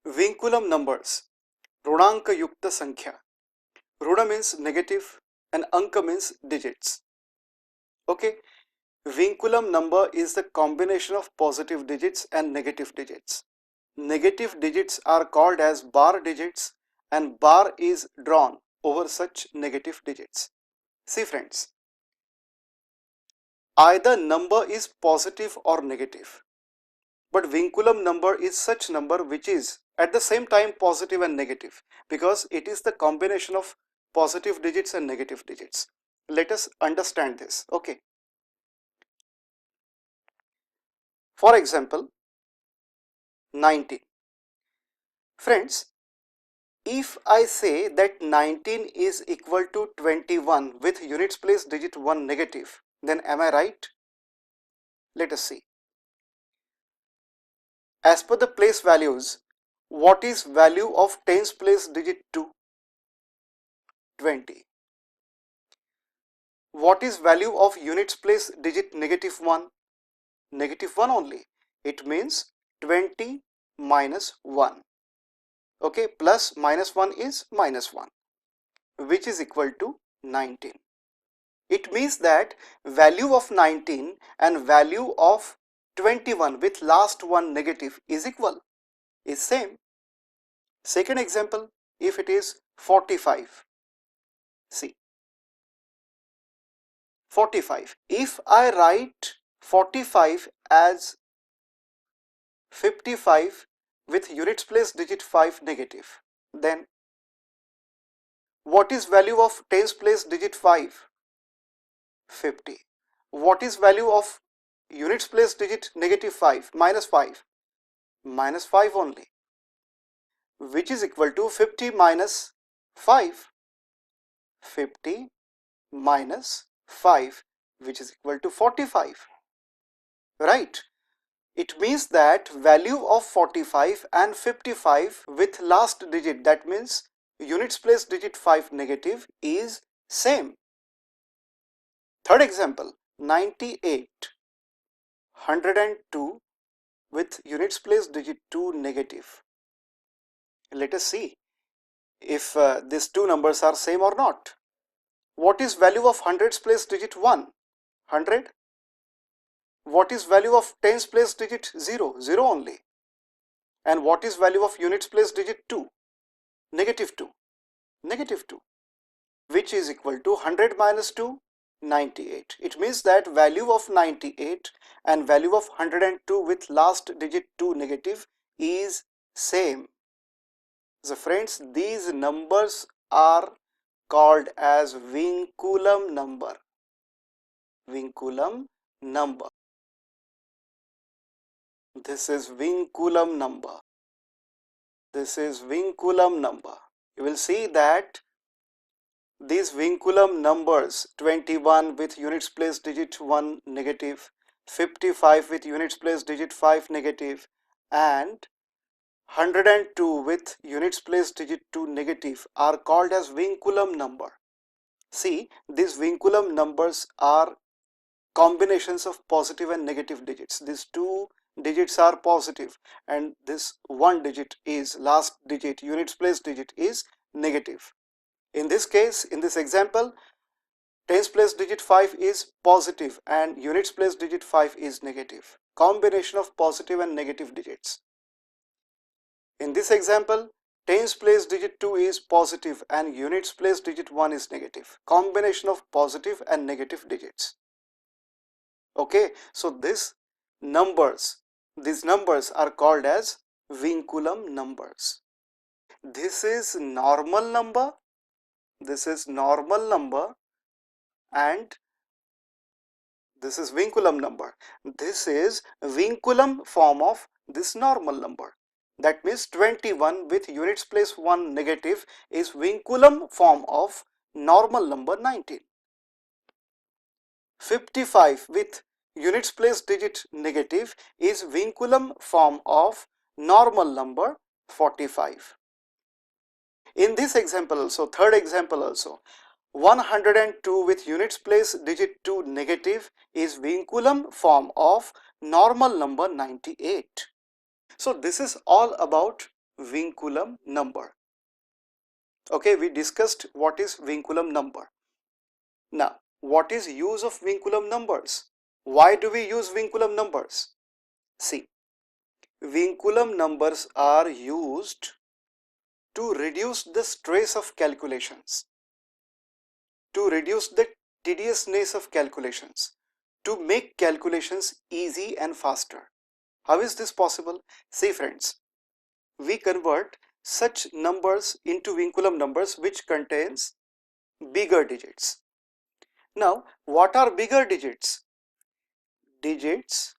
Vinculum numbers. Runanka yukta sankhya. Runa means negative and Anka means digits. Okay. Vinculum number is the combination of positive digits and negative digits. Negative digits are called as bar digits and bar is drawn over such negative digits. See friends, either number is positive or negative, but vinculum number is such number which is at the same time positive and negative because it is the combination of positive digits and negative digits. Let us understand this. Okay. For example, 19. Friends, if I say that 19 is equal to 21 with units place digit 1 negative, then am I right? Let us see. As per the place values, what is value of tens place digit 2? 20. What is value of units place digit negative 1? Negative 1 only. It means 20 minus 1. Okay, plus minus 1 is minus 1, which is equal to 19. It means that value of 19 and value of 21 with last one negative is equal, is same. Second example, if it is 45, see 45, if I write 45 as 55 with units place digit 5 negative, then what is value of tens place digit 5? 50. What is value of units place digit negative 5? Minus 5. Minus 5 only, which is equal to 50 minus 5. 50 minus 5, which is equal to 45. Right? It means that value of 45 and 55 with last digit, that means units place digit 5 negative, is same. Third example, 98. 102 with units place digit 2 negative. Let us see if these two numbers are same or not. What is value of hundreds place digit 1? 100. What is value of tens place digit 0? 0 only. And what is value of units place digit 2? Negative 2. Negative 2. Which is equal to 100 minus 2? 98. It means that value of 98 and value of 102 with last digit 2 negative is same. So friends, these numbers are called as vinculum number. Vinculum number. This is vinculum number. This is vinculum number. You will see that these vinculum numbers 21 with units place digit 1 negative, 55 with units place digit 5 negative, and 102 with units place digit 2 negative are called as vinculum number. See, these vinculum numbers are combinations of positive and negative digits. These two digits are positive and this one digit is last digit, units place digit is negative. In this case, in this example, tens place digit 5 is positive and units place digit 5 is negative. Combination of positive and negative digits. In this example, tens place digit 2 is positive and units place digit 1 is negative. Combination of positive and negative digits. Okay, so these numbers are called as vinculum numbers. This is normal number, this is normal number, and this is vinculum number. This is vinculum form of this normal number. That means 21 with units place 1 negative is vinculum form of normal number 19. 55 with units place digit negative is vinculum form of normal number 45. In this example also, third example also, 102 with units place digit 2 negative is vinculum form of normal number 98. So this is all about Vinculum number. Okay, we discussed what is Vinculum number. Now, what is use of Vinculum numbers? Why do we use Vinculum numbers? See, Vinculum numbers are used to reduce the stress of calculations, to reduce the tediousness of calculations, to make calculations easy and faster. How is this possible? See friends, we convert such numbers into Vinculum numbers which contains bigger digits. Now, what are bigger digits? Digits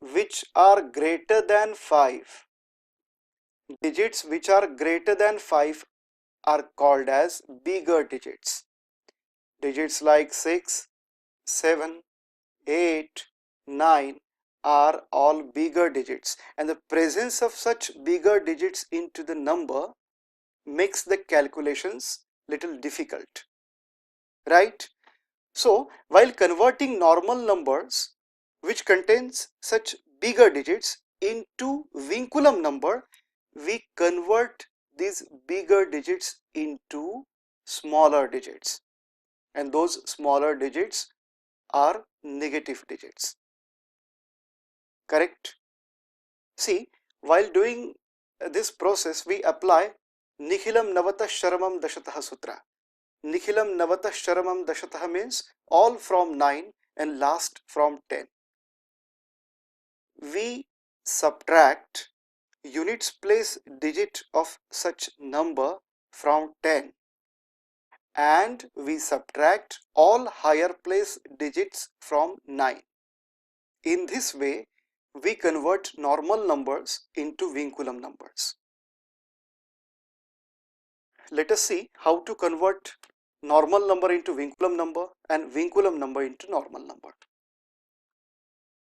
which are greater than 5. Digits which are greater than 5 are called as bigger digits. Digits like 6, 7, 8, 9 are all bigger digits, and the presence of such bigger digits into the number makes the calculations little difficult, right? So while converting normal numbers which contains such bigger digits into Vinculum number, we convert these bigger digits into smaller digits, and those smaller digits are negative digits. Correct? See, while doing this process, we apply Nikhilam Navata Sharamam Dashatah Sutra. Nikhilam Navata Sharamam Dashatah means all from 9 and last from 10. We subtract units place digit of such number from 10, and we subtract all higher place digits from 9. In this way, we convert normal numbers into Vinculum numbers. Let us see how to convert normal number into Vinculum number and Vinculum number into normal number.